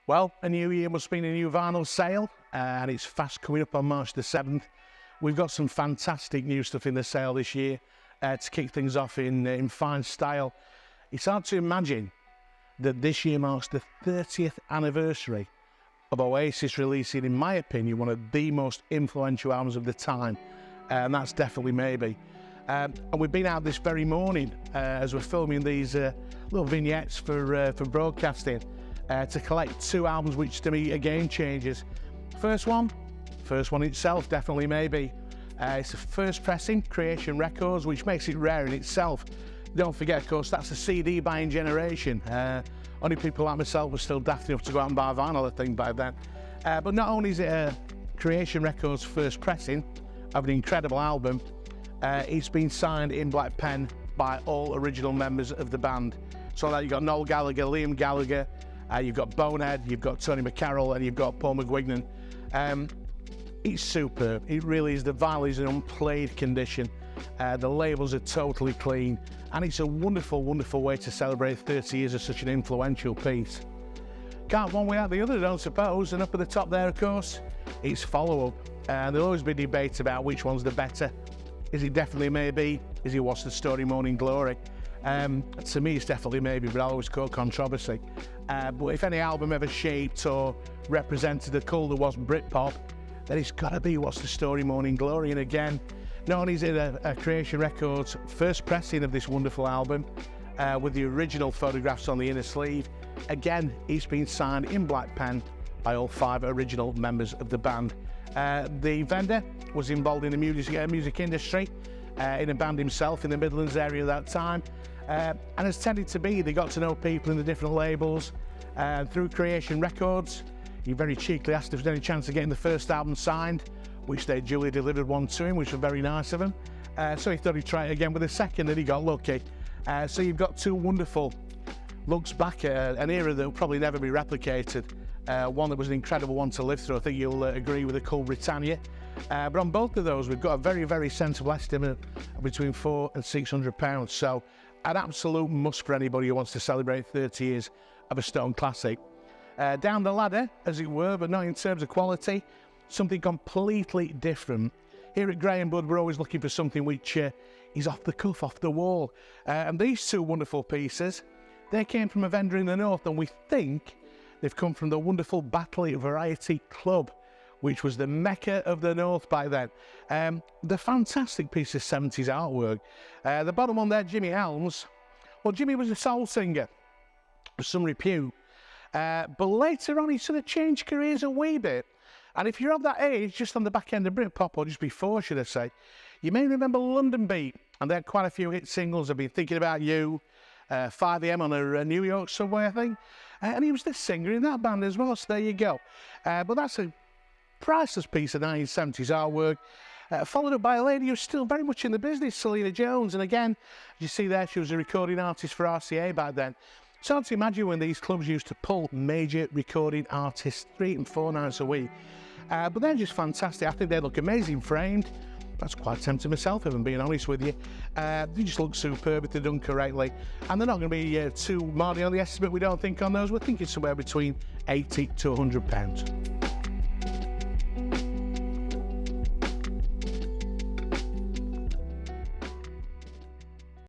Well, a new year must mean a new vinyl sale, and it's fast coming up on March the 7th. We've got some fantastic new stuff in the sale this year to kick things off in fine style. It's hard to imagine that this year marks the 30th anniversary of Oasis releasing, in my opinion, one of the most influential albums of the time, and that's definitely Maybe. And we've been out this very morning as we're filming these little vignettes for broadcasting to collect two albums which to me are game changers. First one itself, definitely Maybe. It's a first pressing, Creation Records, which makes it rare in itself. Don't forget, of course, that's a CD buying generation. Only people like myself were still daft enough to go out and buy vinyl, I think, by then. But not only is it a Creation Records first pressing of an incredible album, it's been signed in black pen by all original members of the band. So that you've got Noel Gallagher, Liam Gallagher, you've got Bonehead, you've got Tony McCarroll, and you've got Paul McGuignan. It's superb. It really is. The vinyl is in unplayed condition. The labels are totally clean, and it's a wonderful, wonderful way to celebrate 30 years of such an influential piece. Can't one without the other, I don't suppose. And up at the top there, of course, it's follow-up. There'll always be debate about which one's the better. Is it definitely Maybe? Is it What's the Story, Morning Glory? To me, it's definitely Maybe, but I'll always call controversy. But if any album ever shaped or represented the cult that was Britpop, then it's got to be What's the Story, Morning Glory. And again, not only is it a Creation Records first pressing of this wonderful album with the original photographs on the inner sleeve, again, it's been signed in black pen by all 5 original members of the band. The vendor was involved in the music industry, in a band himself in the Midlands area at that time, and as tended to be, they got to know people in the different labels, through Creation Records. He very cheekily asked if there's any chance of getting the first album signed, which they duly delivered one to him, which was very nice of him. So he thought he'd try it again with a second, and he got lucky. So you've got two wonderful looks back at an era that will probably never be replicated. One that was an incredible one to live through. I think you'll agree with the Cool Britannia. But on both of those, we've got a very, very sensible estimate of between £400 and £600. So an absolute must for anybody who wants to celebrate 30 years of a Stone classic. Down the ladder, as it were, but not in terms of quality, something completely different. Here at Graham Bud, we're always looking for something which is off the cuff, off the wall. And these two wonderful pieces, they came from a vendor in the north, and we think they've come from the wonderful Batley Variety Club, which was the mecca of the north by then. The fantastic piece of 70s artwork. The bottom one there, Jimmy Helms. Well, Jimmy was a soul singer of some repute. But later on, he sort of changed careers a wee bit. And if you're of that age, just on the back end of Britpop, or just before, should I say, you may remember London Beat. And they had quite a few hit singles. I've been thinking about you, 5am on a New York subway, I think. And he was the singer in that band as well, so there you go. But that's a priceless piece of 1970s artwork. Followed up by a lady who's still very much in the business, Selena Jones. And again, as you see there, she was a recording artist for RCA back then. It's hard to imagine when these clubs used to pull major recording artists 3 and 4 nights a week. But they're just fantastic. I think they look amazing framed. That's quite tempting myself, if I'm being honest with you. They just look superb if they're done correctly. And they're not going to be too mardy on the estimate, we don't think, on those. We're thinking somewhere between £80 to £100.